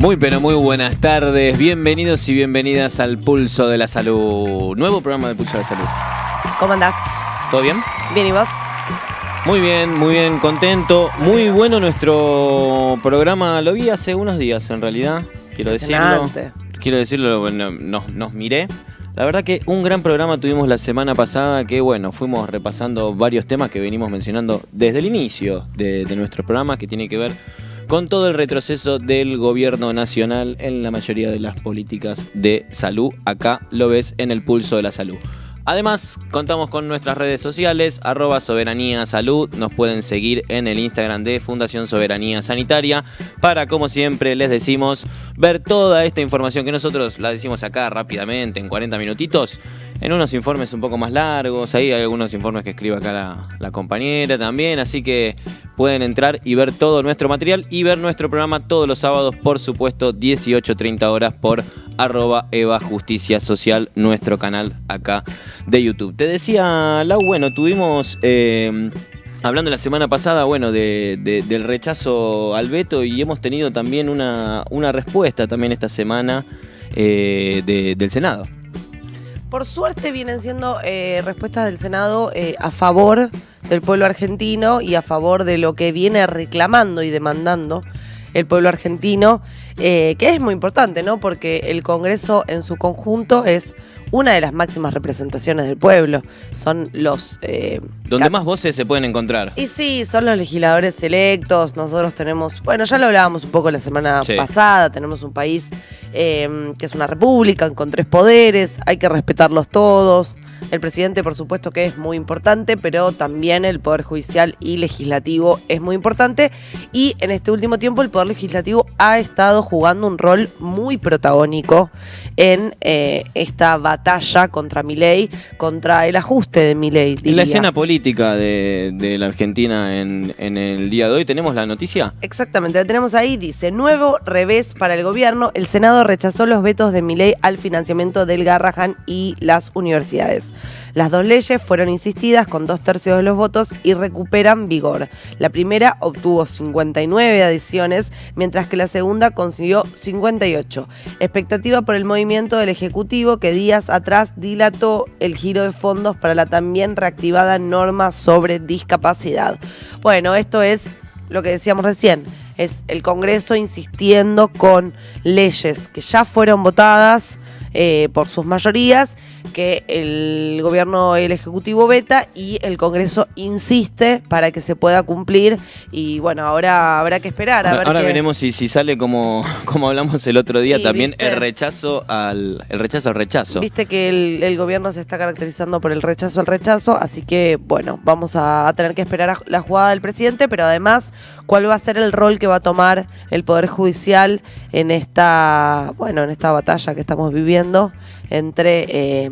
Muy pero muy buenas tardes, bienvenidos y bienvenidas al Pulso de la Salud. Nuevo programa del Pulso de la Salud. ¿Cómo andás? ¿Todo bien? Bien, ¿y vos? Muy bien, contento. Muy bueno nuestro programa, lo vi hace unos días en realidad, quiero decirlo, bueno, nos miré. La verdad que un gran programa tuvimos la semana pasada que, bueno, fuimos repasando varios temas que venimos mencionando desde el inicio de nuestro programa, que tiene que ver con todo el retroceso del gobierno nacional en la mayoría de las políticas de salud. Acá lo ves en el Pulso de la Salud. Además, contamos con nuestras redes sociales, @SoberaniaSalud. Nos pueden seguir en el Instagram de Fundación Soberanía Sanitaria para, como siempre les decimos, ver toda esta información que nosotros la decimos acá rápidamente, en 40 minutitos, en unos informes un poco más largos. Ahí hay algunos informes que escribe acá la compañera también, así que pueden entrar y ver todo nuestro material y ver nuestro programa todos los sábados, por supuesto, 18:30 horas por @EvaJusticiaSocial, nuestro canal acá de YouTube. Te decía, Lau, bueno, tuvimos hablando la semana pasada, bueno, del rechazo al veto, y hemos tenido también una respuesta también esta semana del Senado. Por suerte vienen siendo respuestas del Senado a favor del pueblo argentino y a favor de lo que viene reclamando y demandando el pueblo argentino, que es muy importante, ¿no? Porque el Congreso en su conjunto es una de las máximas representaciones del pueblo. Son los... donde más voces se pueden encontrar. Y sí, son los legisladores electos. Nosotros tenemos... Bueno, ya lo hablábamos un poco la semana pasada. Tenemos un país que es una república con 3 poderes. Hay que respetarlos todos. El presidente, por supuesto, que es muy importante, pero también el Poder Judicial y Legislativo es muy importante. Y en este último tiempo el Poder Legislativo ha estado jugando un rol muy protagónico en esta batalla contra Milei, contra el ajuste de Milei, diría. En la escena política de la Argentina en el día de hoy, ¿tenemos la noticia? Exactamente, la tenemos ahí, dice: nuevo revés para el gobierno. El Senado rechazó los vetos de Milei al financiamiento del Garrahan y las universidades. Las 2 leyes fueron insistidas con 2/3 de los votos y recuperan vigor. La primera obtuvo 59 adhesiones, mientras que la segunda consiguió 58. Expectativa por el movimiento del Ejecutivo, que días atrás dilató el giro de fondos para la también reactivada norma sobre discapacidad. Bueno, esto es lo que decíamos recién. Es el Congreso insistiendo con leyes que ya fueron votadas por sus mayorías, que el gobierno, el Ejecutivo veta y el Congreso insiste para que se pueda cumplir. Y bueno, ahora habrá que esperar. Ahora veremos si sale como hablamos el otro día, también ¿viste? el rechazo al rechazo. Viste que el gobierno se está caracterizando por el rechazo al rechazo, así que bueno, vamos a tener que esperar a la jugada del presidente, pero además, ¿cuál va a ser el rol que va a tomar el Poder Judicial en esta batalla que estamos viviendo entre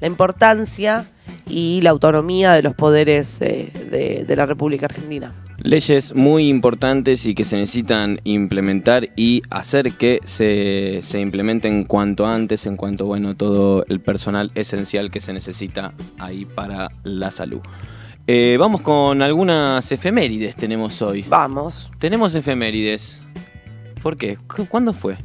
la importancia y la autonomía de los poderes de la República Argentina? Leyes muy importantes y que se necesitan implementar y hacer que se implementen cuanto antes, en cuanto, bueno, todo el personal esencial que se necesita ahí para la salud. Vamos con algunas efemérides tenemos hoy. Vamos. Tenemos efemérides. ¿Por qué? ¿Cuándo fue?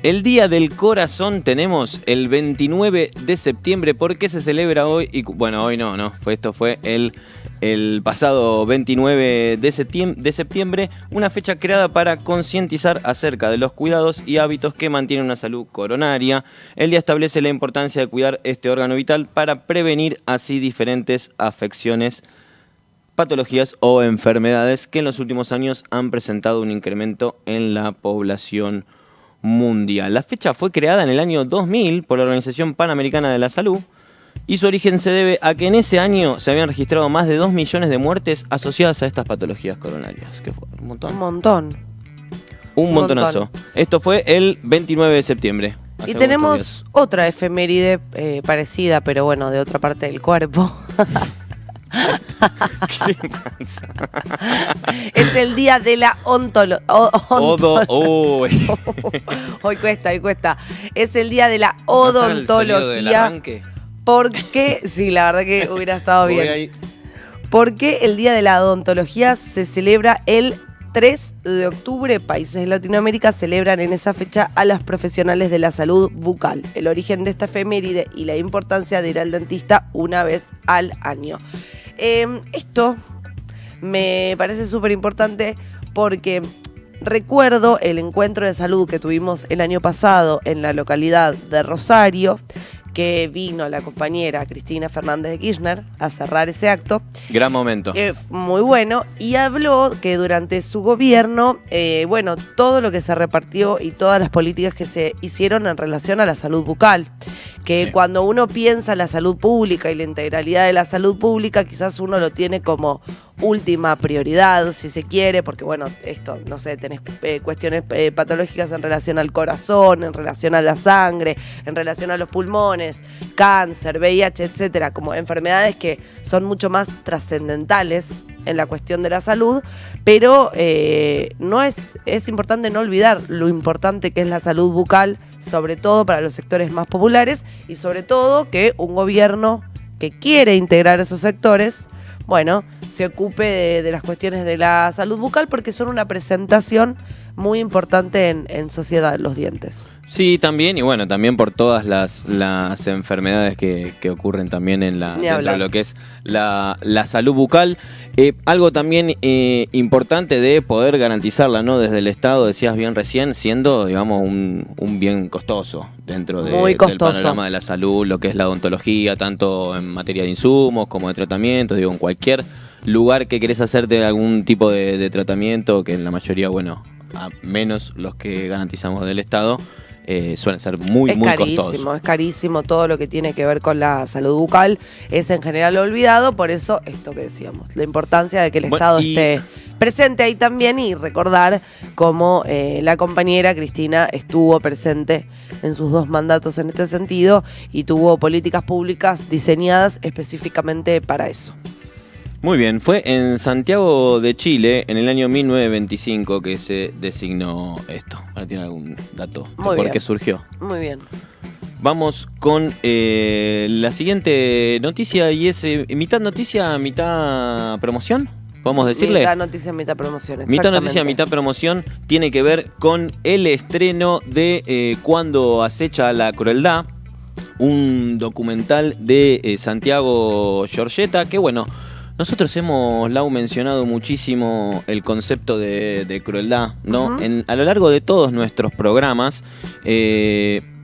El Día del Corazón tenemos el 29 de septiembre. ¿Por qué se celebra hoy? Y bueno, hoy no. Esto fue el pasado 29 de septiembre, una fecha creada para concientizar acerca de los cuidados y hábitos que mantienen una salud coronaria. El día establece la importancia de cuidar este órgano vital para prevenir así diferentes afecciones, patologías o enfermedades que en los últimos años han presentado un incremento en la población mundial. La fecha fue creada en el año 2000 por la Organización Panamericana de la Salud y su origen se debe a que en ese año se habían registrado más de 2 millones de muertes asociadas a estas patologías coronarias. ¿Qué fue? ¿Un montón? Un montonazo. Esto fue el 29 de septiembre. Y tenemos otra efeméride parecida, pero bueno, de otra parte del cuerpo. ¿Qué pasa? Es el día de la Hoy cuesta. Es el día de la odontología. Porque, sí, la verdad que hubiera estado bien. Porque el día de la odontología se celebra el 3 de octubre, países de Latinoamérica celebran en esa fecha a las profesionales de la salud bucal. El origen de esta efeméride y la importancia de ir al dentista una vez al año. Esto me parece súper importante porque recuerdo el encuentro de salud que tuvimos el año pasado en la localidad de Rosario, que vino la compañera Cristina Fernández de Kirchner a cerrar ese acto. Gran momento. Muy bueno. Y habló que durante su gobierno, todo lo que se repartió y todas las políticas que se hicieron en relación a la salud bucal. Que sí. Cuando uno piensa en la salud pública y la integralidad de la salud pública, quizás uno lo tiene como última prioridad, si se quiere, porque tenés cuestiones patológicas en relación al corazón, en relación a la sangre, en relación a los pulmones, cáncer, VIH, etcétera, como enfermedades que son mucho más trascendentales en la cuestión de la salud, pero es importante no olvidar lo importante que es la salud bucal, sobre todo para los sectores más populares y sobre todo que un gobierno que quiere integrar esos sectores, se ocupe de las cuestiones de la salud bucal porque son una presentación muy importante en sociedad, los dientes. Sí, también, y también por todas las enfermedades que ocurren también dentro de lo que es la salud bucal. Algo también importante de poder garantizarla, ¿no? Desde el Estado, decías bien recién, siendo, un bien costoso dentro del panorama de la salud, lo que es la odontología, tanto en materia de insumos como de tratamientos, en cualquier lugar que querés hacerte algún tipo de tratamiento, que en la mayoría, a menos los que garantizamos del Estado, suelen ser muy costosos. Es carísimo todo lo que tiene que ver con la salud bucal, es en general olvidado, por eso esto que decíamos, la importancia de que el Estado esté presente ahí también y recordar cómo la compañera Cristina estuvo presente en sus 2 mandatos en este sentido y tuvo políticas públicas diseñadas específicamente para eso. Muy bien, fue en Santiago de Chile en el año 1925 que se designó esto. ¿Ahora tiene algún dato de por qué surgió? Muy bien. Vamos con la siguiente noticia y es mitad noticia, mitad promoción. ¿Podemos decirle? Mitad noticia, mitad promoción, mitad noticia, mitad promoción tiene que ver con el estreno de Cuando acecha la crueldad, un documental de Santiago Giorgetta que nosotros hemos, Lau, mencionado muchísimo el concepto de crueldad, ¿no? Uh-huh. A lo largo de todos nuestros programas,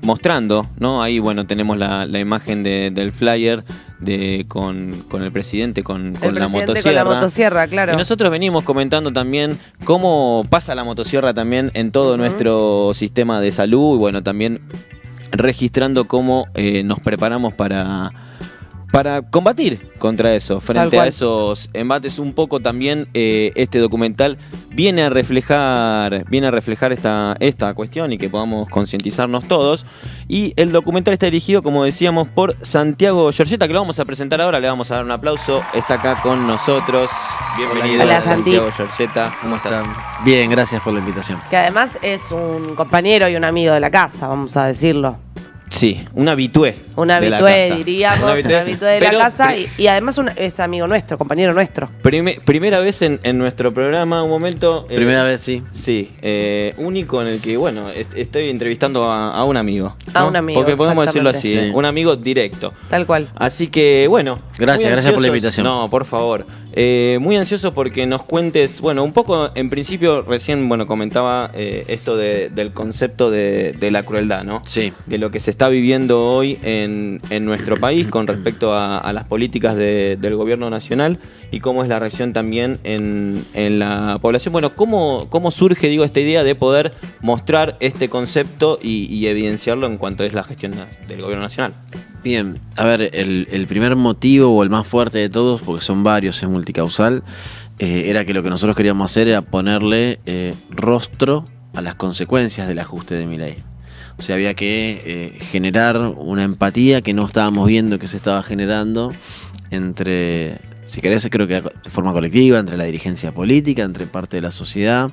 mostrando, ¿no? Ahí, tenemos la imagen del flyer con el presidente, con la motosierra. Con la motosierra, claro. Y nosotros venimos comentando también cómo pasa la motosierra también en todo nuestro sistema de salud y, también registrando cómo nos preparamos para combatir contra eso, frente a esos embates. Un poco también este documental viene a reflejar esta cuestión y que podamos concientizarnos todos. Y el documental está dirigido, como decíamos, por Santiago Giorgetta, que lo vamos a presentar ahora, le vamos a dar un aplauso. Está acá con nosotros. Bienvenido. Hola, Santiago Giorgetta. ¿Cómo estás? Bien, gracias por la invitación. Que además es un compañero y un amigo de la casa, vamos a decirlo. Sí, un habitué. Un habitué, diríamos, un habitué de la casa y además es amigo nuestro, compañero nuestro. Primera vez en nuestro programa, un momento... Primera vez, sí. Sí, único en el que, estoy entrevistando a un amigo, ¿no? A un amigo, porque podemos decirlo así, sí. Un amigo directo. Tal cual. Así que, Gracias por la invitación. No, por favor. Muy ansioso porque nos cuentes, un poco, en principio, recién, comentaba esto del concepto de la crueldad, ¿no? Sí. De lo que se está viviendo hoy en nuestro país con respecto a las políticas del gobierno nacional y cómo es la reacción también en la población. ¿Cómo surge, esta idea de poder mostrar este concepto y evidenciarlo en cuanto es la gestión del gobierno nacional? Bien, a ver, el primer motivo o el más fuerte de todos, porque son varios, es multicausal, era que lo que nosotros queríamos hacer era ponerle rostro a las consecuencias del ajuste de Milei. O sea, había que generar una empatía que no estábamos viendo que se estaba generando entre si querés, creo que de forma colectiva, entre la dirigencia política, entre parte de la sociedad,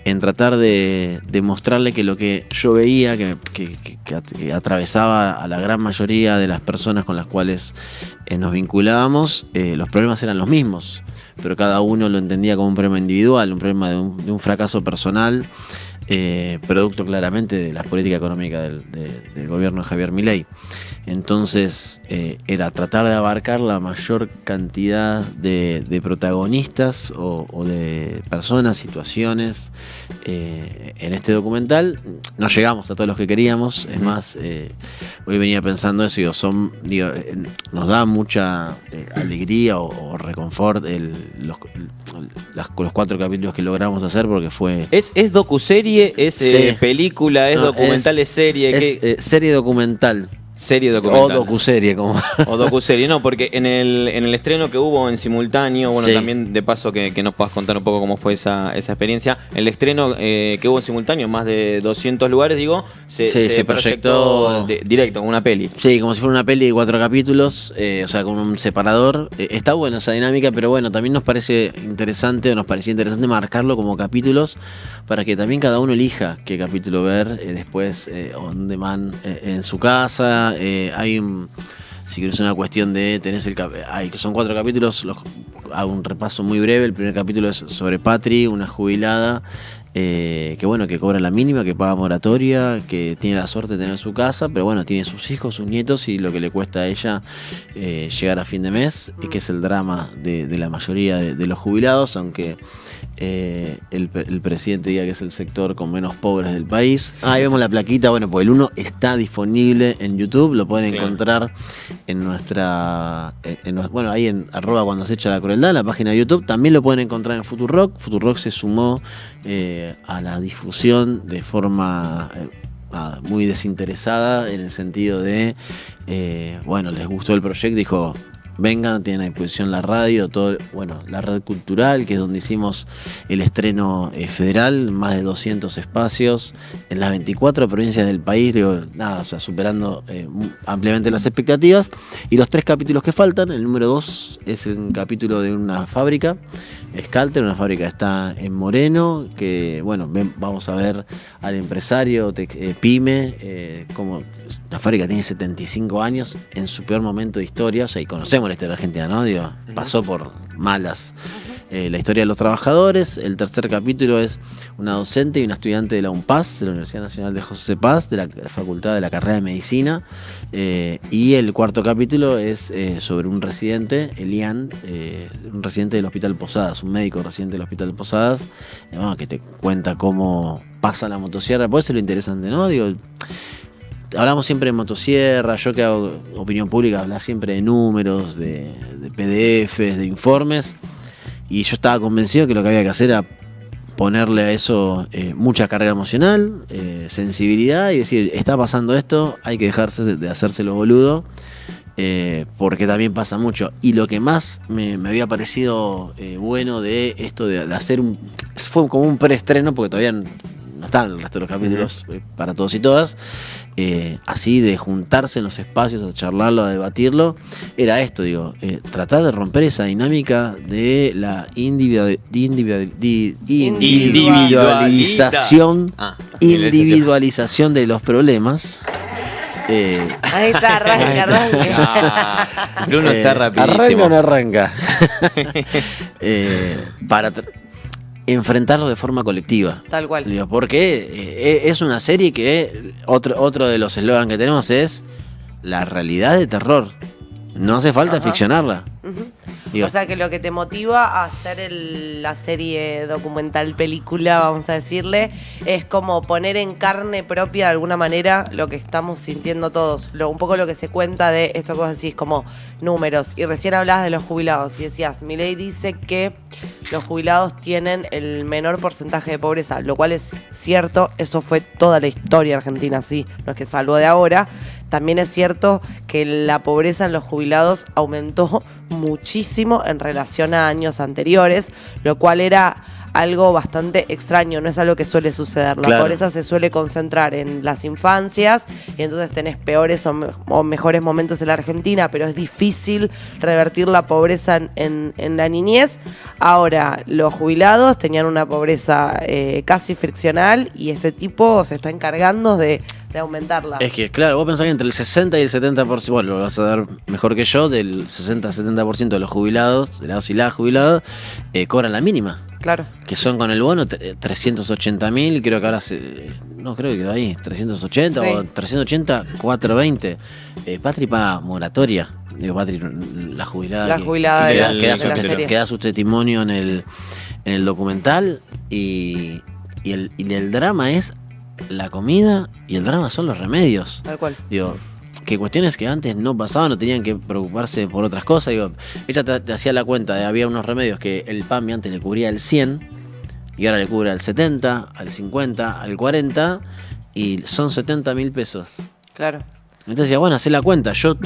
en tratar de mostrarle que lo que yo veía, que atravesaba a la gran mayoría de las personas con las cuales nos vinculábamos, los problemas eran los mismos, pero cada uno lo entendía como un problema individual, un problema de un fracaso personal, producto claramente de la política económica del gobierno de Javier Milei. Entonces era tratar de abarcar la mayor cantidad de protagonistas o de personas, situaciones en este documental. No llegamos a todos los que queríamos, es más, hoy venía pensando eso, nos da mucha alegría o reconfort los 4 capítulos que logramos hacer, porque fue... ¿Es docuserie, es película, es documental, es serie? Es serie documental. Serie documental. O docuserie, como. O docuserie, no, porque en el estreno que hubo en simultáneo, bueno, también de paso que nos puedas contar un poco cómo fue esa experiencia. El estreno que hubo en simultáneo, en más de 200 lugares, digo, se proyectó directo, como una peli. Sí, como si fuera una peli de 4 capítulos, o sea, con un separador. Está buena esa dinámica, pero bueno, también nos parecía interesante marcarlo como capítulos, para que también cada uno elija qué capítulo ver después on demand en su casa. Si quieres una cuestión de son 4 capítulos, hago un repaso muy breve. El primer capítulo es sobre Patri, una jubilada que cobra la mínima, que paga moratoria, que tiene la suerte de tener su casa, pero bueno, tiene sus hijos, sus nietos, y lo que le cuesta a ella llegar a fin de mes, que es el drama de la mayoría de los jubilados, aunque el presidente diga que es el sector con menos pobres del país. Ahí vemos la plaquita, pues el 1 está disponible en YouTube, lo pueden encontrar en nuestra, ahí en @cuandosechala la página de YouTube. También lo pueden encontrar en Futurock. Futurock se sumó a la difusión de forma muy desinteresada, en el sentido de, les gustó el proyecto, dijo: vengan, tienen a disposición la radio, la red cultural, que es donde hicimos el estreno federal, más de 200 espacios en las 24 provincias del país, superando ampliamente las expectativas. Y los 3 capítulos que faltan, el número 2 es un capítulo de una fábrica, Scalter, una fábrica que está en Moreno, que vamos a ver al empresario pyme, como la fábrica tiene 75 años, en su peor momento de historia, y conocemos la historia de Argentina, ¿no? Pasó por malas. La historia de los trabajadores. El tercer capítulo es una docente y una estudiante de la UNPAS, de la Universidad Nacional de José Paz, de la Facultad de la Carrera de Medicina. Y el cuarto capítulo es sobre un residente, Elian, un residente del Hospital Posadas, un médico residente del Hospital Posadas, que te cuenta cómo pasa la motosierra. Puede ser lo interesante, ¿no? Hablamos siempre de motosierra, yo que hago opinión pública, habla siempre de números, de PDFs, de informes, y yo estaba convencido que lo que había que hacer era ponerle a eso mucha carga emocional, sensibilidad, y decir: está pasando esto, hay que dejarse de hacérselo boludo, porque también pasa mucho. Y lo que más me había parecido bueno de esto de hacer fue como un preestreno, porque todavía no están el resto de los capítulos para todos y todas, así de juntarse en los espacios a charlarlo, a debatirlo, era esto, tratar de romper esa dinámica de la individualización de los problemas. Ahí está, arranca. Bruno está rapidísimo. ¿Arranca o no arranca? Para enfrentarlo de forma colectiva. Tal cual. Porque es una serie que otro de los eslogans que tenemos es: la realidad de terror. No hace falta ficcionarla. O sea que lo que te motiva a hacer la serie documental película, vamos a decirle, es como poner en carne propia de alguna manera lo que estamos sintiendo todos. Un poco lo que se cuenta de esto que vos decís, como números. Y recién hablabas de los jubilados y decías: Milei dice que los jubilados tienen el menor porcentaje de pobreza, lo cual es cierto. Eso fue toda la historia argentina, así, no es que salvo de ahora. También es cierto que la pobreza en los jubilados aumentó muchísimo en relación a años anteriores, lo cual era algo bastante extraño, no es algo que suele suceder. La pobreza se suele concentrar en las infancias y entonces tenés peores o mejores momentos en la Argentina, pero es difícil revertir la pobreza en la niñez. Ahora, los jubilados tenían una pobreza casi friccional y este tipo se está encargando de aumentarla. Es que, claro, vos pensás que entre el 60 y el 70%, bueno, lo vas a dar mejor que yo, del 60-70% de los jubilados, de los y las jubilados, cobran la mínima. Claro. Que son con el bono 380.000, creo que ahora no, creo que quedó ahí, 380 o 380, 420. Patri paga moratoria. Digo, Patri, la jubilada. Que da su testimonio en el documental y el drama es la comida y el drama son los remedios. Tal cual. Digo, que cuestiones que antes no pasaban, no tenían que preocuparse por otras cosas. Digo, ella te hacía la cuenta de había unos remedios que el PAMI antes le cubría el 100 y ahora le cubre al 70, al 50, al 40 y son 70.000 pesos. Claro. Entonces decía, bueno, hacé la cuenta, yo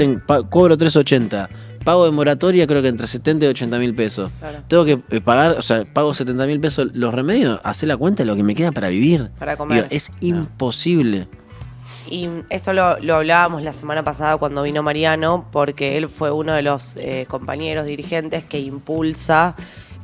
cobro 380, pago de moratoria creo que entre 70 y 80.000 pesos. Claro. Tengo que pagar, o sea, pago 70.000 pesos los remedios, hacé la cuenta de lo que me queda para vivir. Para comer. Digo, es imposible. Y esto lo hablábamos la semana pasada cuando vino Mariano, porque él fue uno de los compañeros dirigentes que impulsa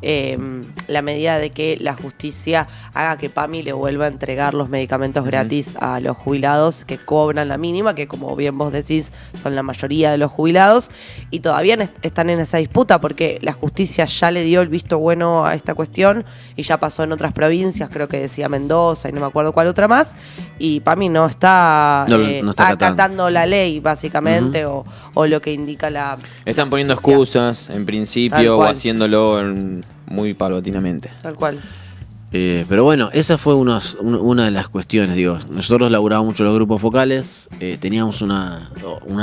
la medida de que la justicia haga que PAMI le vuelva a entregar los medicamentos gratis a los jubilados que cobran la mínima, que como bien vos decís son la mayoría de los jubilados, y todavía están en esa disputa porque la justicia ya le dio el visto bueno a esta cuestión y ya pasó en otras provincias, creo que decía Mendoza y no me acuerdo cuál otra más, y PAMI no está acatando la ley básicamente o lo que indica la... Están poniendo excusas en principio o haciéndolo muy paulatinamente. Tal cual. Pero bueno, esa fue una de las cuestiones. Digo, nosotros laburábamos mucho los grupos focales, teníamos una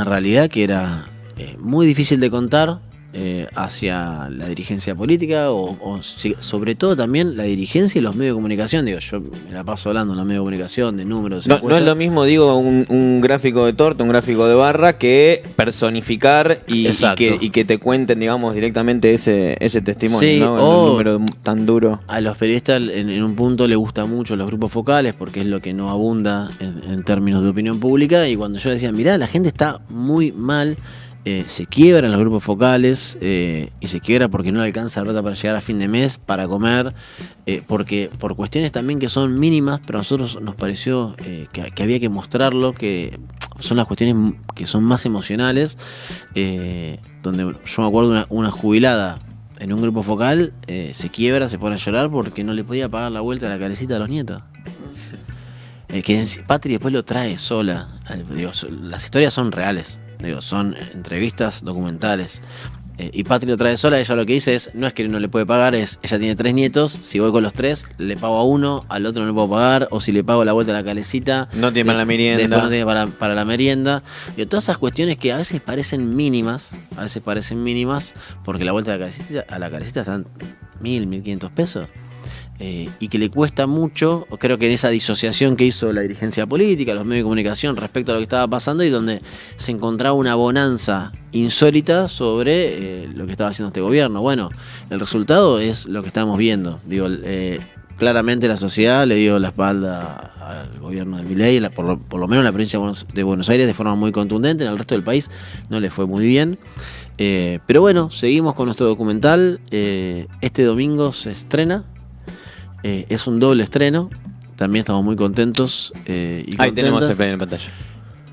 realidad que era muy difícil de contar hacia la dirigencia política o sobre todo también la dirigencia y los medios de comunicación. Digo, yo me la paso hablando en los medios de comunicación, de números. No es lo mismo, digo, un gráfico de torta, un gráfico de barra, que personificar y que te cuenten, digamos, directamente ese testimonio, sí, ¿no? Un número tan duro. A los periodistas en un punto les gustan mucho los grupos focales porque es lo que no abunda en términos de opinión pública, y cuando yo decía, mirá, la gente está muy mal, se quiebran los grupos focales y se quiebra porque no le alcanza la plata para llegar a fin de mes, para comer, porque por cuestiones también que son mínimas, pero a nosotros nos pareció que había que mostrarlo, que son las cuestiones que son más emocionales, donde yo me acuerdo una jubilada en un grupo focal se quiebra, se pone a llorar porque no le podía pagar la vuelta a la carecita de los nietos. Que Patri después lo trae sola. Digo, las historias son reales. Digo, son entrevistas documentales. Y Patri lo trae sola. Ella lo que dice es, no es que no le puede pagar, es ella tiene 3 nietos, si voy con los 3 le pago a uno, al otro no le puedo pagar, o si le pago la vuelta a la calecita no tiene para la merienda, después no tiene para la merienda. Digo, todas esas cuestiones que a veces parecen mínimas, porque la vuelta a la calecita están 1.500 pesos. Y que le cuesta mucho, creo que en esa disociación que hizo la dirigencia política, los medios de comunicación respecto a lo que estaba pasando, y donde se encontraba una bonanza insólita sobre lo que estaba haciendo este gobierno. Bueno, el resultado es lo que estamos viendo. Digo, claramente la sociedad le dio la espalda al gobierno de Milei, por lo menos en la provincia de Buenos Aires de forma muy contundente. En el resto del país no le fue muy bien. Pero bueno, seguimos con nuestro documental. Este domingo se estrena. Es un doble estreno. También estamos muy contentos. Ahí tenemos el en pantalla.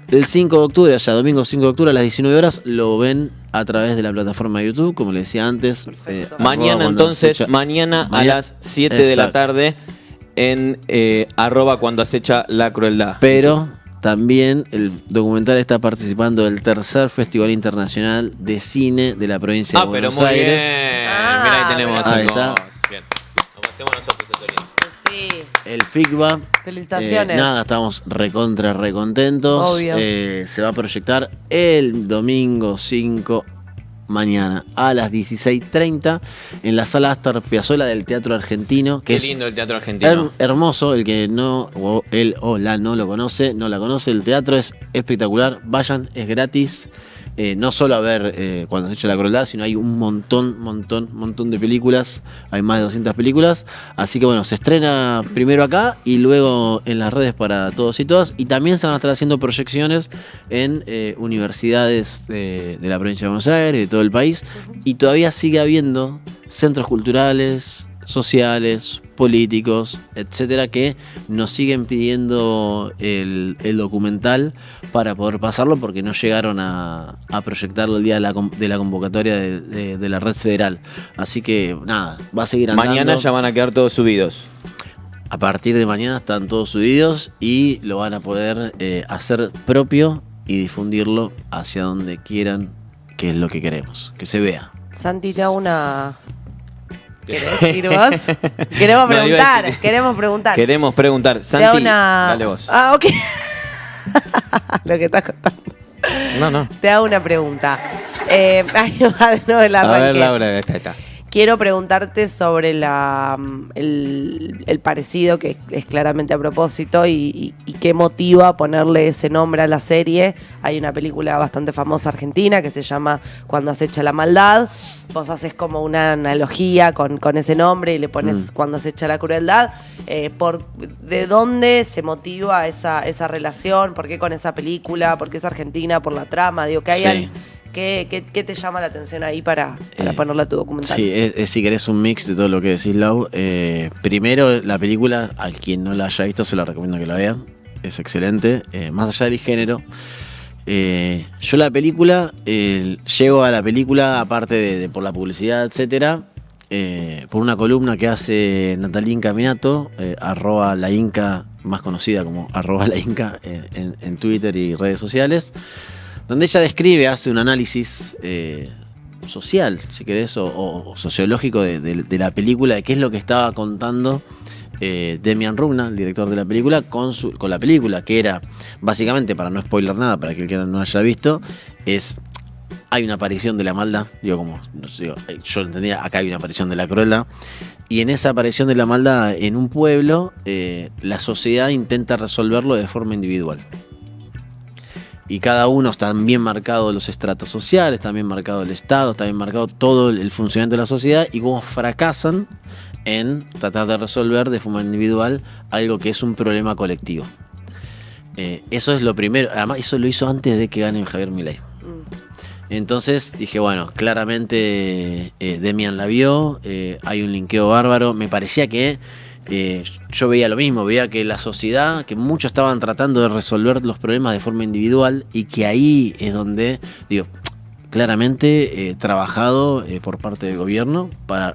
El 5 de octubre, domingo 5 de octubre a las 19 horas, lo ven a través de la plataforma de YouTube, como les decía antes. Mañana entonces, mañana a las 7 de la tarde en @cuando acecha la crueldad. Pero también el documental está participando del tercer Festival Internacional de Cine de la provincia de Buenos Aires. Mirá, ahí tenemos. Ahí está. Bien. Nos hacemos nosotros el Torino. Sí. El FICBA. Felicitaciones. Estamos recontentos. Obvio. Se va a proyectar el domingo 5 mañana a las 16:30 en la sala Astor Piazzolla del Teatro Argentino. Qué lindo el Teatro Argentino. Hermoso, el que no, o él o la no lo conoce, no la conoce. El teatro es espectacular. Vayan, es gratis. no solo a ver Cuando se echa la crueldad, sino hay un montón de películas, hay más de 200 películas, así que bueno, se estrena primero acá y luego en las redes para todos y todas, y también se van a estar haciendo proyecciones en universidades de la provincia de Buenos Aires, de todo el país, y todavía sigue habiendo centros culturales, sociales, políticos, etcétera, que nos siguen pidiendo el documental para poder pasarlo porque no llegaron a proyectarlo el día de la convocatoria de la red federal. Así que nada, va a seguir andando. Mañana ya van a quedar todos subidos. A partir de mañana están todos subidos y lo van a poder hacer propio y difundirlo hacia donde quieran, que es lo que queremos, que se vea. Santi, te hago una... ¿Querés ir vos? Queremos preguntar. Queremos preguntar. Santi, dale vos. Ah, ok. Lo que estás contando. No. Te hago una pregunta. Ahí va de nuevo el arranque. A ver, Laura, está. Quiero preguntarte sobre el parecido, que es claramente a propósito, y qué motiva ponerle ese nombre a la serie. Hay una película bastante famosa argentina que se llama Cuando acecha la maldad. Vos haces como una analogía con ese nombre y le pones Cuando acecha la crueldad. ¿De dónde se motiva esa relación? ¿Por qué con esa película? ¿Por qué es argentina? ¿Por la trama? Digo, que hay ¿Qué te llama la atención ahí para ponerle a tu documental? Sí, es si querés un mix de todo lo que decís, Lau. Primero, la película, a quien no la haya visto, se la recomiendo que la vean. Es excelente. Más allá del género. Yo la película, llego a la película, aparte de por la publicidad, etcétera, por una columna que hace Natalín Caminato, @lainca, más conocida como @lainca en Twitter y redes sociales, donde ella hace un análisis social, si querés, o sociológico de la película, de qué es lo que estaba contando Demian Rugna, el director de la película, con la película, que era, básicamente, para no spoiler nada, para aquel que no haya visto, hay una aparición de la maldad, yo entendía, acá hay una aparición de la crueldad, y en esa aparición de la maldad en un pueblo, la sociedad intenta resolverlo de forma individual. Y cada uno está bien marcado los estratos sociales, está bien marcado el Estado, está bien marcado todo el funcionamiento de la sociedad, y cómo fracasan en tratar de resolver de forma individual algo que es un problema colectivo. Eso es lo primero. Además, eso lo hizo antes de que gane Javier Milei. Entonces dije, bueno, claramente Demian la vio, hay un linkeo bárbaro. Me parecía que yo veía lo mismo, veía que la sociedad, que muchos estaban tratando de resolver los problemas de forma individual, y que ahí es donde, claramente trabajado por parte del gobierno para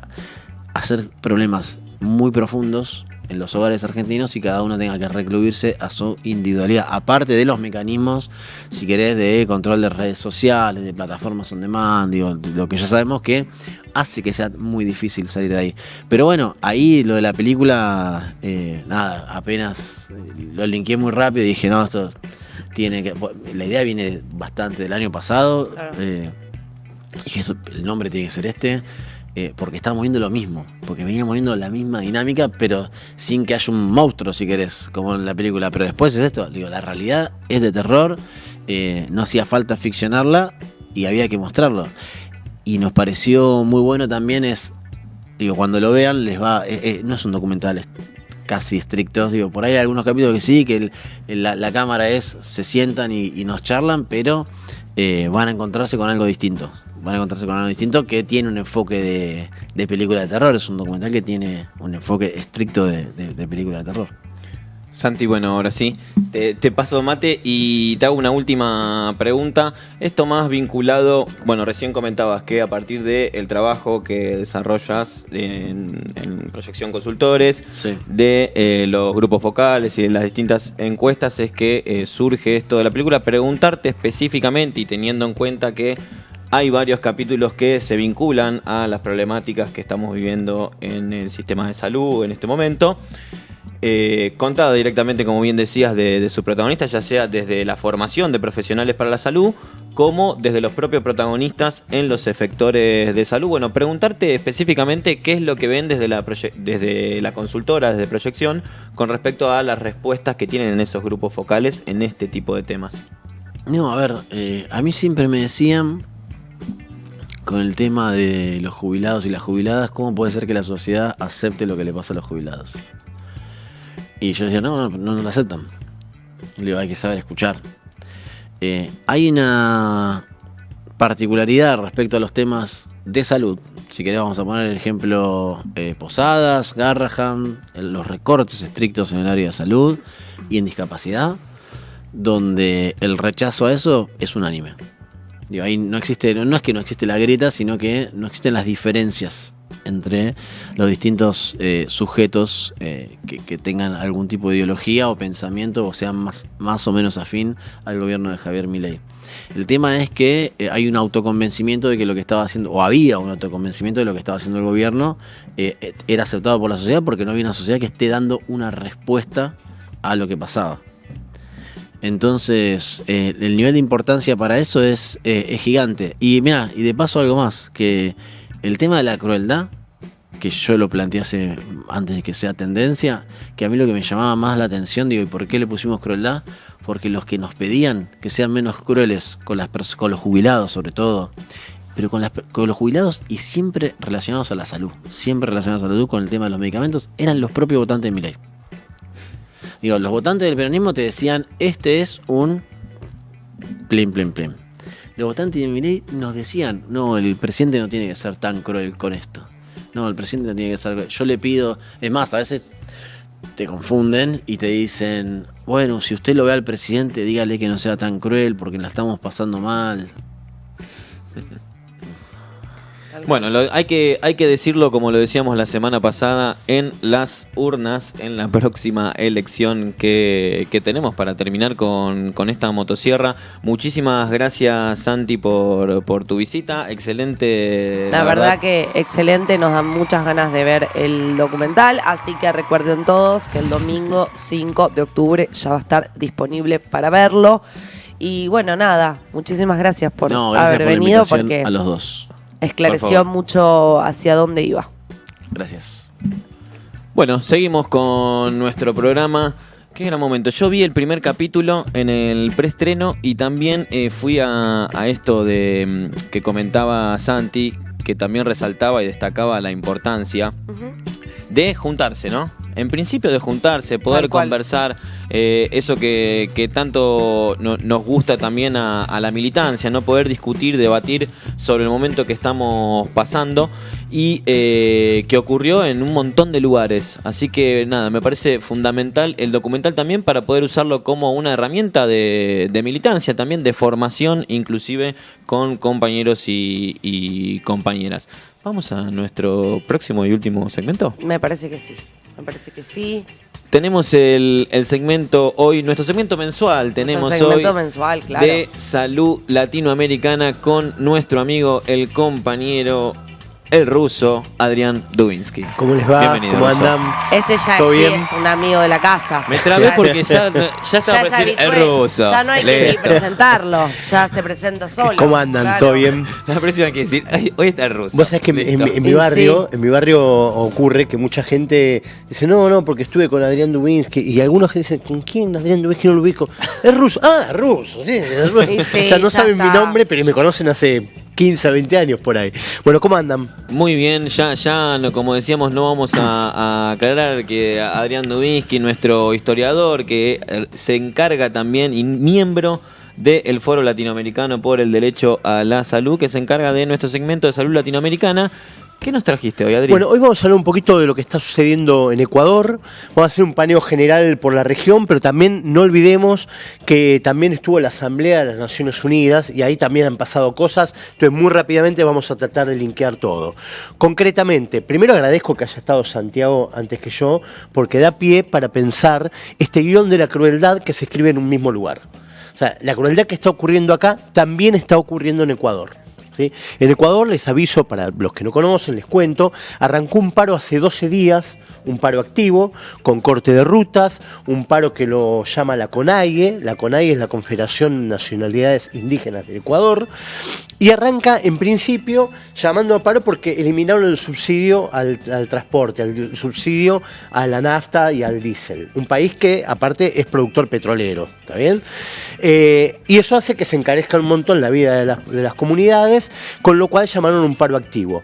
hacer problemas muy profundos en los hogares argentinos, y cada uno tenga que recluirse a su individualidad, aparte de los mecanismos, si querés, de control de redes sociales, de plataformas on demand, lo que ya sabemos que hace que sea muy difícil salir de ahí. Pero bueno, ahí lo de la película, apenas lo linkeé muy rápido y dije, no, esto tiene que... La idea viene bastante del año pasado, claro. Dije, el nombre tiene que ser porque estamos viendo lo mismo, porque veníamos viendo la misma dinámica, pero sin que haya un monstruo, si querés, como en la película. Pero después es esto, la realidad es de terror, no hacía falta ficcionarla y había que mostrarlo. Y nos pareció muy bueno también cuando lo vean, les va, no es un documental casi estricto, por ahí hay algunos capítulos que sí, que la cámara se sientan y nos charlan, pero van a encontrarse con algo distinto. Que tiene un enfoque de película de terror. Es un documental que tiene un enfoque estricto de película de terror. Santi, bueno, ahora sí, te paso mate y te hago una última pregunta. Esto más vinculado, recién comentabas que a partir del trabajo que desarrollas en Proyección Consultores, sí, de los grupos focales y de las distintas encuestas, es que surge esto de la película. Preguntarte específicamente, y teniendo en cuenta que hay varios capítulos que se vinculan a las problemáticas que estamos viviendo en el sistema de salud en este momento, contada directamente, como bien decías, de sus protagonistas, ya sea desde la formación de profesionales para la salud, como desde los propios protagonistas en los efectores de salud. Bueno, preguntarte específicamente qué es lo que ven desde la consultora, desde Proyección, con respecto a las respuestas que tienen en esos grupos focales en este tipo de temas. No, a ver, a mí siempre me decían, con el tema de los jubilados y las jubiladas, ¿cómo puede ser que la sociedad acepte lo que le pasa a los jubilados? Y yo decía, no lo aceptan. Le digo, hay que saber escuchar. Hay una particularidad respecto a los temas de salud. Si querés vamos a poner el ejemplo Posadas, Garrahan, los recortes estrictos en el área de salud y en discapacidad, donde el rechazo a eso es unánime. Digo, ahí no existe, no es que no existe la grieta, sino que no existen las diferencias entre los distintos sujetos que tengan algún tipo de ideología o pensamiento o sean más o menos afín al gobierno de Javier Milei. El tema es que hay un autoconvencimiento de que lo que estaba haciendo, o había un autoconvencimiento de lo que estaba haciendo el gobierno, era aceptado por la sociedad porque no había una sociedad que esté dando una respuesta a lo que pasaba. Entonces, el nivel de importancia para eso es gigante. Y mirá, y de paso algo más, que el tema de la crueldad, que yo lo planteé antes de que sea tendencia, que a mí lo que me llamaba más la atención, digo, ¿y por qué le pusimos crueldad? Porque los que nos pedían que sean menos crueles con los jubilados sobre todo, pero con los jubilados y siempre relacionados a la salud, con el tema de los medicamentos, eran los propios votantes de Milei. Digo, los votantes del peronismo te decían, este es un plin. Los votantes de Milei nos decían, no, el presidente no tiene que ser tan cruel con esto. No, el presidente no tiene que ser cruel. Yo le pido, es más, a veces te confunden y te dicen, bueno, si usted lo ve al presidente, dígale que no sea tan cruel porque la estamos pasando mal. Bueno, hay que decirlo como lo decíamos la semana pasada, en las urnas, en la próxima elección que tenemos para terminar con esta motosierra. Muchísimas gracias, Santi, por tu visita. Excelente. La verdad que excelente, nos dan muchas ganas de ver el documental, así que recuerden todos que el domingo 5 de octubre ya va a estar disponible para verlo. Y bueno, nada, muchísimas gracias por haber venido, porque a los dos. Esclareció mucho hacia dónde iba. Gracias. Bueno, seguimos con nuestro programa. Qué gran momento. Yo vi el primer capítulo en el preestreno y también fui a esto de que comentaba Santi, que también resaltaba y destacaba la importancia de juntarse, ¿no? En principio de juntarse, poder conversar, eso que tanto nos gusta también a la militancia, ¿no? Poder discutir, debatir sobre el momento que estamos pasando y que ocurrió en un montón de lugares. Así que nada, me parece fundamental el documental también para poder usarlo como una herramienta de militancia, también de formación, inclusive con compañeros y compañeras. ¿Vamos a nuestro próximo y último segmento? Me parece que sí. Tenemos el segmento hoy, nuestro segmento mensual. Tenemos segmento hoy mensual, claro, de salud latinoamericana con nuestro amigo, el compañero, el ruso, Adrián Dubinsky. ¿Cómo les va? Bienvenido, ¿Cómo ruso. andan? Este ya es un amigo de la casa. Me trabé porque ya estaba para decir el ruso. Ya no hay que ni presentarlo, ya se presenta solo. ¿Cómo andan? Claro. ¿Todo bien? La próxima hay que decir, hoy está el ruso. Vos sabés que en mi barrio ocurre que mucha gente dice, no, porque estuve con Adrián Dubinsky, y algunos dicen, ¿con quién? Adrián Dubinsky no lo ubico. Es ruso. Ah, ruso, sí, es ruso. Sí, o sea, no saben está. mi nombre, pero me conocen hace 15, 20 años por ahí. Bueno, ¿cómo andan? Muy bien, ya no, como decíamos, no vamos a aclarar que Adrián Dubinsky, nuestro historiador, que se encarga también y miembro del Foro Latinoamericano por el Derecho a la Salud, que se encarga de nuestro segmento de salud latinoamericana. ¿Qué nos trajiste hoy, Adri? Bueno, hoy vamos a hablar un poquito de lo que está sucediendo en Ecuador. Vamos a hacer un paneo general por la región, pero también no olvidemos que también estuvo la Asamblea de las Naciones Unidas y ahí también han pasado cosas. Entonces, muy rápidamente vamos a tratar de linkear todo. Concretamente, primero agradezco que haya estado Santiago antes que yo, porque da pie para pensar este guión de la crueldad que se escribe en un mismo lugar. O sea, la crueldad que está ocurriendo acá también está ocurriendo en Ecuador. O ¿sí? En Ecuador, les aviso, para los que no conocen, les cuento, arrancó un paro hace 12 días, un paro activo, con corte de rutas, un paro que lo llama la CONAIE. La CONAIE es la Confederación de Nacionalidades Indígenas del Ecuador, y arranca en principio llamando a paro porque eliminaron el subsidio al transporte, el subsidio a la nafta y al diésel. Un país que aparte es productor petrolero, ¿está bien? Y eso hace que se encarezca un montón la vida de las comunidades, con lo cual llamaron un paro activo.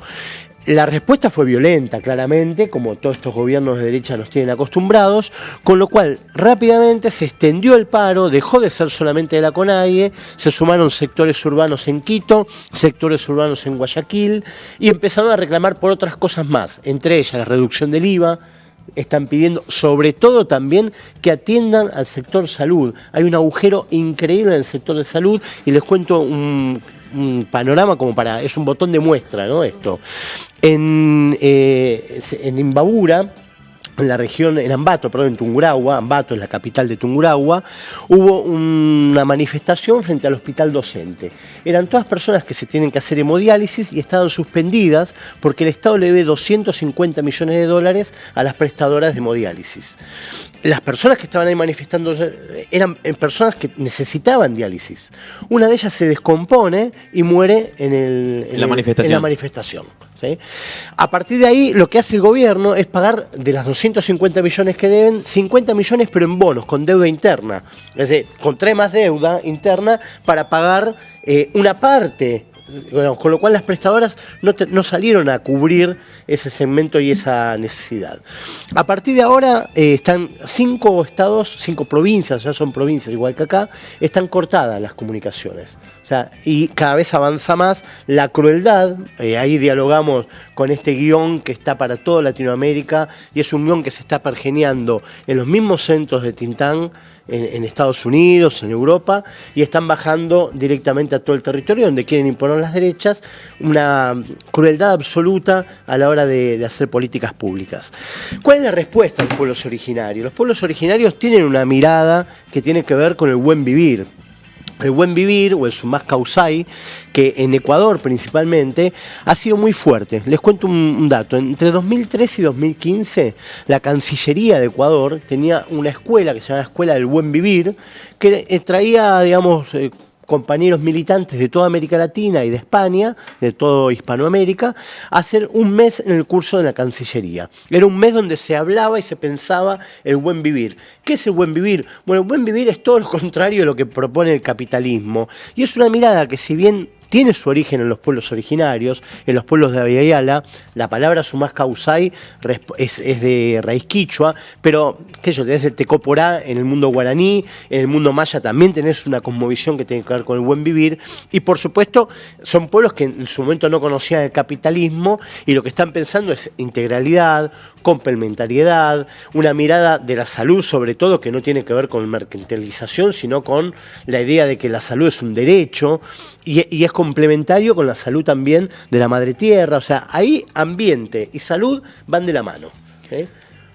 La respuesta fue violenta, claramente, como todos estos gobiernos de derecha nos tienen acostumbrados, con lo cual rápidamente se extendió el paro, dejó de ser solamente de la CONAIE, se sumaron sectores urbanos en Quito, sectores urbanos en Guayaquil, y empezaron a reclamar por otras cosas más, entre ellas la reducción del IVA. Están pidiendo, sobre todo también, que atiendan al sector salud. Hay un agujero increíble en el sector de salud, y les cuento un panorama como para, es un botón de muestra, ¿no? Esto. En Imbabura, en la región, en Ambato, perdón, en Tungurahua, Ambato es la capital de Tungurahua, hubo una manifestación frente al hospital docente. Eran todas personas que se tienen que hacer hemodiálisis y estaban suspendidas porque el Estado le debe 250 millones de dólares a las prestadoras de hemodiálisis. Las personas que estaban ahí manifestando eran personas que necesitaban diálisis. Una de ellas se descompone y muere en la manifestación. ¿Sí? A partir de ahí, lo que hace el gobierno es pagar de las 250 millones que deben, 50 millones pero en bonos, con deuda interna. Es decir, contrae más deuda interna para pagar una parte. Bueno, con lo cual las prestadoras no salieron a cubrir ese segmento y esa necesidad. A partir de ahora están 5 estados, 5 provincias, ya son provincias igual que acá, están cortadas las comunicaciones. O sea, y cada vez avanza más la crueldad. Ahí dialogamos con este guión que está para toda Latinoamérica, y es un guión que se está pergeñando en los mismos centros de Tintán, en Estados Unidos, en Europa, y están bajando directamente a todo el territorio donde quieren imponer las derechas una crueldad absoluta a la hora de hacer políticas públicas. ¿Cuál es la respuesta de los pueblos originarios? Los pueblos originarios tienen una mirada que tiene que ver con el buen vivir. El buen vivir, o el Sumás Causay, que en Ecuador principalmente ha sido muy fuerte. Les cuento un dato. Entre 2003 y 2015, la Cancillería de Ecuador tenía una escuela que se llama Escuela del Buen Vivir, que traía, digamos, compañeros militantes de toda América Latina y de España, de toda Hispanoamérica, a hacer un mes en el curso de la Cancillería. Era un mes donde se hablaba y se pensaba el buen vivir. ¿Qué es el buen vivir? Bueno, el buen vivir es todo lo contrario de lo que propone el capitalismo. Y es una mirada que, si bien tiene su origen en los pueblos originarios, en los pueblos de Abya Yala, la palabra Sumás Causay es de raíz quichua, pero tenés el tecoporá en el mundo guaraní, en el mundo maya también tenés una cosmovisión que tiene que ver con el buen vivir, y por supuesto son pueblos que en su momento no conocían el capitalismo, y lo que están pensando es integralidad, complementariedad, una mirada de la salud sobre todo que no tiene que ver con mercantilización, sino con la idea de que la salud es un derecho, y es complementario con la salud también de la madre tierra. O sea, ahí ambiente y salud van de la mano.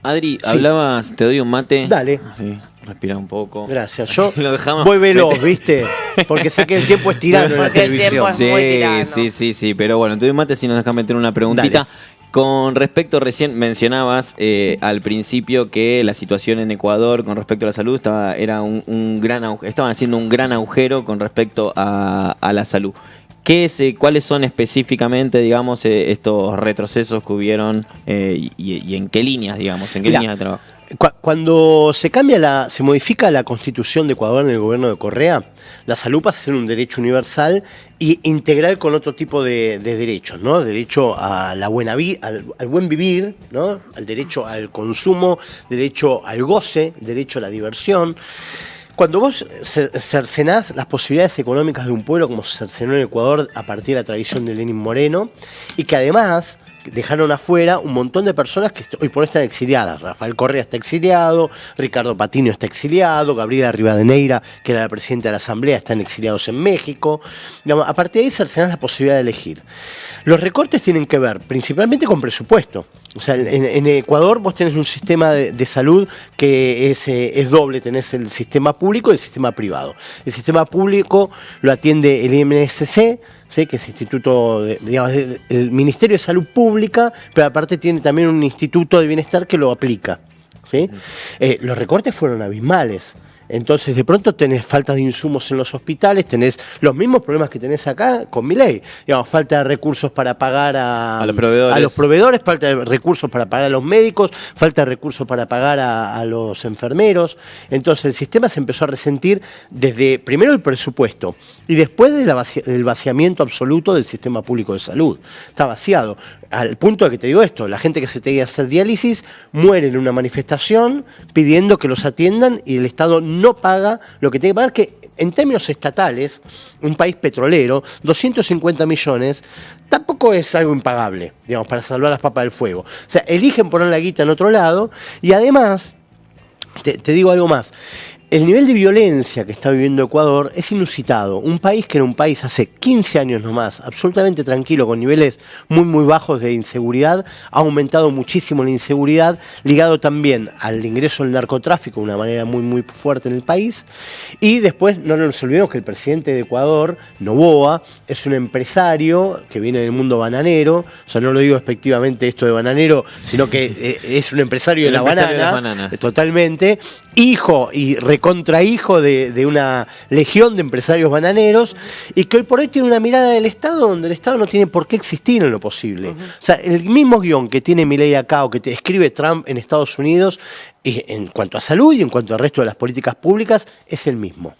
Adri, sí. Hablabas, te doy un mate. Dale. Sí, respira un poco. Gracias. Yo lo dejamos. Voy veloz, ¿viste? Porque sé que el tiempo es tirano en la televisión. Sí, pero bueno, te doy un mate si nos dejas meter una preguntita. Dale. Con respecto, recién mencionabas al principio que la situación en Ecuador con respecto a la salud estaban haciendo un gran agujero con respecto a la salud. ¿Cuáles son específicamente, digamos, estos retrocesos que hubieron y en qué líneas, digamos, en qué líneas de trabajo? Cuando se modifica la Constitución de Ecuador en el gobierno de Correa, la salud pasa a ser un derecho universal y integral con otro tipo de derechos, ¿no? Derecho a la buena vida, al buen vivir, ¿no? Al derecho al consumo, derecho al goce, derecho a la diversión. Cuando vos cercenás las posibilidades económicas de un pueblo, como se cercenó en Ecuador a partir de la tradición de Lenin Moreno, y que además dejaron afuera un montón de personas que hoy por hoy están exiliadas. Rafael Correa está exiliado, Ricardo Patiño está exiliado, Gabriela Rivadeneira, que era la presidenta de la Asamblea, están exiliados en México. Digamos, a partir de ahí cercenás la posibilidad de elegir. Los recortes tienen que ver principalmente con presupuesto. O sea, en Ecuador vos tenés un sistema de salud que es doble, tenés el sistema público y el sistema privado. El sistema público lo atiende el INSS, ¿sí? Que es instituto, digamos, el Ministerio de Salud Pública, pero aparte tiene también un instituto de bienestar que lo aplica, ¿sí? Los recortes fueron abismales. Entonces, de pronto tenés falta de insumos en los hospitales, tenés los mismos problemas que tenés acá con Milei. Digamos, falta de recursos para pagar a los proveedores, falta de recursos para pagar a los médicos, falta de recursos para pagar a los enfermeros. Entonces, el sistema se empezó a resentir desde, primero, el presupuesto y después del vaciamiento absoluto del sistema público de salud. Está vaciado. Al punto de que te digo esto, la gente que se tenía que hacer diálisis muere en una manifestación pidiendo que los atiendan y el Estado no paga lo que tiene que pagar, que en términos estatales, un país petrolero, 250 millones, tampoco es algo impagable, digamos, para salvar las papas del fuego. O sea, eligen poner la guita en otro lado y además, te digo algo más. El nivel de violencia que está viviendo Ecuador es inusitado. Un país que era un país hace 15 años nomás, absolutamente tranquilo, con niveles muy, muy bajos de inseguridad, ha aumentado muchísimo la inseguridad, ligado también al ingreso del narcotráfico de una manera muy, muy fuerte en el país. Y después, no nos olvidemos que el presidente de Ecuador, Noboa, es un empresario que viene del mundo bananero, o sea, no lo digo despectivamente esto de bananero, sino que es un empresario de la banana, totalmente, hijo y recontrahijo de una legión de empresarios bananeros y que hoy por hoy tiene una mirada del Estado donde el Estado no tiene por qué existir en lo posible. O sea, el mismo guión que tiene Milei acá o que te escribe Trump en Estados Unidos, en cuanto a salud y en cuanto al resto de las políticas públicas, es el mismo.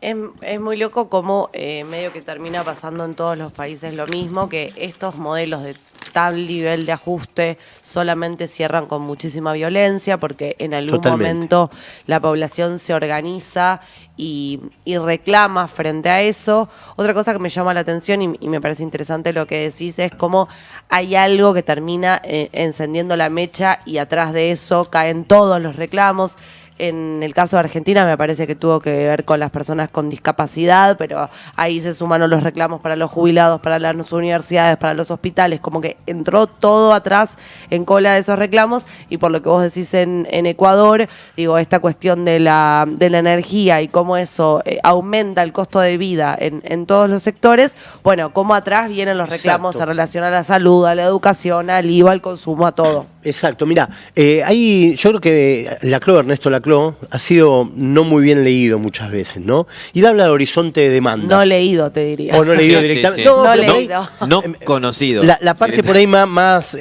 Es muy loco cómo medio que termina pasando en todos los países lo mismo, que estos modelos de tal nivel de ajuste solamente cierran con muchísima violencia porque en algún momento la población se organiza y reclama frente a eso. Otra cosa que me llama la atención y me parece interesante lo que decís es cómo hay algo que termina encendiendo la mecha y atrás de eso caen todos los reclamos. En el caso de Argentina me parece que tuvo que ver con las personas con discapacidad, pero ahí se sumaron los reclamos para los jubilados, para las universidades, para los hospitales, como que entró todo atrás en cola de esos reclamos. Y por lo que vos decís en Ecuador, digo, esta cuestión de la energía y cómo eso aumenta el costo de vida en todos los sectores, bueno, cómo atrás vienen los reclamos en relación a la salud, a la educación, al IVA, al consumo, a todo. Exacto, mira, yo creo que Ernesto Laclau ha sido no muy bien leído muchas veces, ¿no? Y él habla de horizonte de demandas. No leído, te diría. O no leído directamente. Sí. No leído. No conocido. La parte por ahí más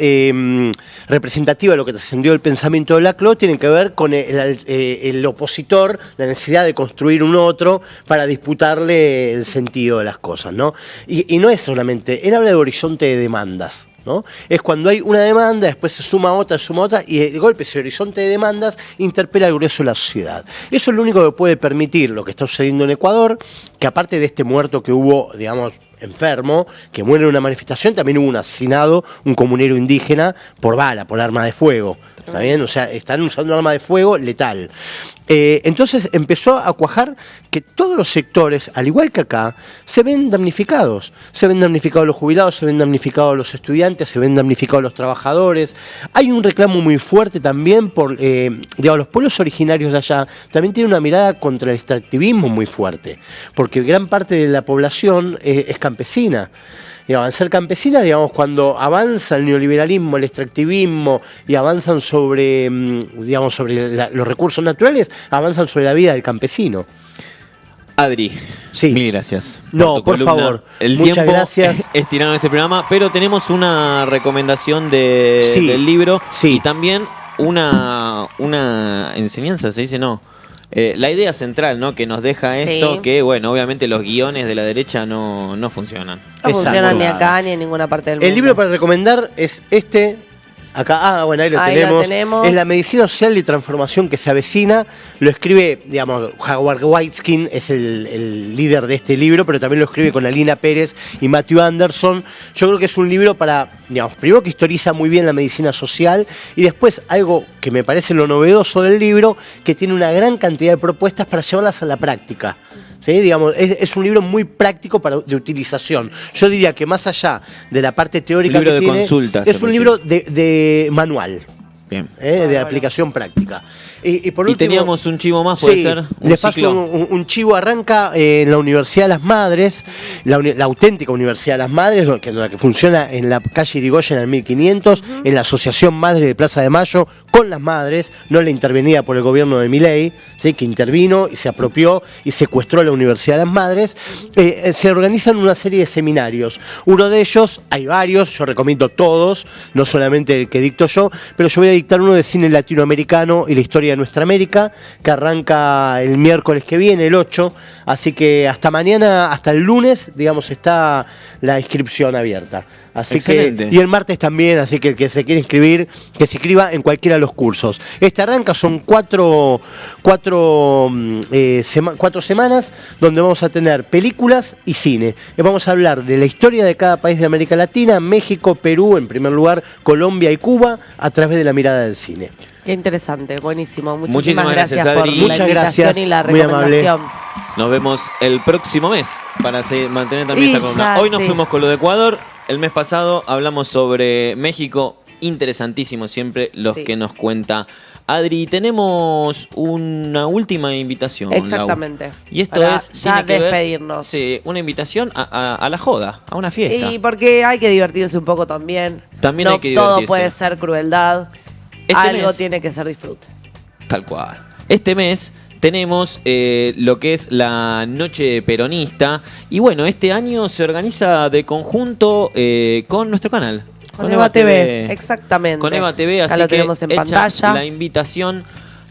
representativa de lo que trascendió el pensamiento de Laclau tiene que ver con el opositor, la necesidad de construir un otro para disputarle el sentido de las cosas, ¿no? Y no es solamente, él habla de horizonte de demandas, ¿no? Es cuando hay una demanda, después se suma otra, y de golpe ese horizonte de demandas interpela al grueso de la sociedad. Eso es lo único que puede permitir lo que está sucediendo en Ecuador, que aparte de este muerto que hubo, digamos, enfermo, que muere en una manifestación, también hubo un asesinado, un comunero indígena, por bala, por arma de fuego. ¿Está bien? O sea, están usando un arma de fuego letal. Entonces empezó a cuajar que todos los sectores, al igual que acá, se ven damnificados. Se ven damnificados los jubilados, se ven damnificados los estudiantes, se ven damnificados los trabajadores. Hay un reclamo muy fuerte también por, digamos, los pueblos originarios de allá también tienen una mirada contra el extractivismo muy fuerte, porque gran parte de la población es campesina. Digamos, al ser campesina, digamos, cuando avanza el neoliberalismo, el extractivismo y avanzan sobre, digamos, sobre los recursos naturales, avanzan sobre la vida del campesino. Adri, sí. Mil gracias. No, por favor. El muchas tiempo gracias. Es tirano en este programa, pero tenemos una recomendación del libro y también una enseñanza, se dice, no. La idea central, ¿no? Que nos deja esto, que bueno, obviamente los guiones de la derecha no funcionan. No funcionan ni acá ni en ninguna parte del mundo. El libro para recomendar es este. Acá, bueno, ahí lo tenemos. Es La medicina social y transformación que se avecina. Lo escribe, digamos, Howard Waitzkin, es el líder de este libro, pero también lo escribe con Alina Pérez y Matthew Anderson. Yo creo que es un libro para, digamos, primero que historiza muy bien la medicina social y después algo que me parece lo novedoso del libro, que tiene una gran cantidad de propuestas para llevarlas a la práctica. ¿Sí? Digamos, es un libro muy práctico de utilización. Yo diría que más allá de la parte teórica que tiene, es un libro de manual. Bien. De aplicación práctica. Y por último, teníamos un chivo más, puede ser. Les paso un chivo. Arranca en la Universidad de las Madres, la auténtica Universidad de las Madres, la que funciona en la calle Irigoyen al 1500, en la Asociación Madre de Plaza de Mayo, con las madres, no la intervenida por el gobierno de Milei, ¿sí? Que intervino y se apropió y secuestró la Universidad de las Madres. Se organizan una serie de seminarios. Uno de ellos, hay varios, yo recomiendo todos, no solamente el que dicto yo, pero yo voy a dictar uno de cine latinoamericano y la historia de nuestra América, que arranca el miércoles que viene, el 8, así que hasta mañana, hasta el lunes, digamos, está la inscripción abierta. Así excelente. Y el martes también, así que el que se quiere inscribir, que se inscriba en cualquiera de los cursos. Arranca, son cuatro semanas donde vamos a tener películas y cine. Vamos a hablar de la historia de cada país de América Latina, México, Perú, en primer lugar, Colombia y Cuba, a través de la mirada del cine. Qué interesante, buenísimo. Muchísimas gracias, por Adri. la invitación y la recomendación. Nos vemos el próximo mes para mantener también esta columna. Hoy nos fuimos con lo de Ecuador. El mes pasado hablamos sobre México. Interesantísimo siempre los que nos cuenta Adri. Tenemos una última invitación. Exactamente. Lau. Y esto para es ya despedirnos. Sí, una invitación a la joda, a una fiesta. Y porque hay que divertirse un poco también. También no hay que divertirse. todo puede ser crueldad. Algo tiene que ser disfrute. Tal cual. Este mes tenemos lo que es la Noche Peronista. Y bueno, este año se organiza de conjunto con nuestro canal. Con Eva TV, exactamente. Con Eva TV, así lo que tenemos en hecha pantalla. la invitación.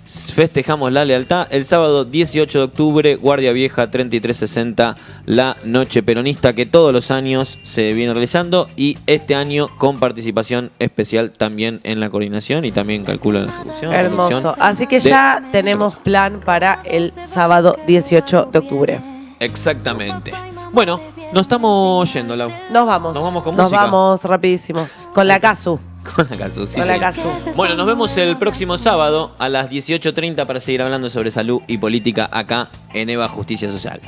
Festejamos la lealtad. El sábado 18 de octubre, Guardia Vieja 3360, la Noche Peronista, que todos los años se viene realizando. Y este año con participación especial también en la coordinación y también calculo en la ejecución. Hermoso. Así que ya tenemos plan para el sábado 18 de octubre. Exactamente. Bueno, nos estamos yendo, Lau. Nos vamos. Nos vamos con Nos música. vamos rapidísimo. Con la Casu. Con la Casu, sí. Con la Sí. Casu. Bueno, nos vemos el próximo sábado a las 18:30 para seguir hablando sobre salud y política acá en EVA Justicia Social.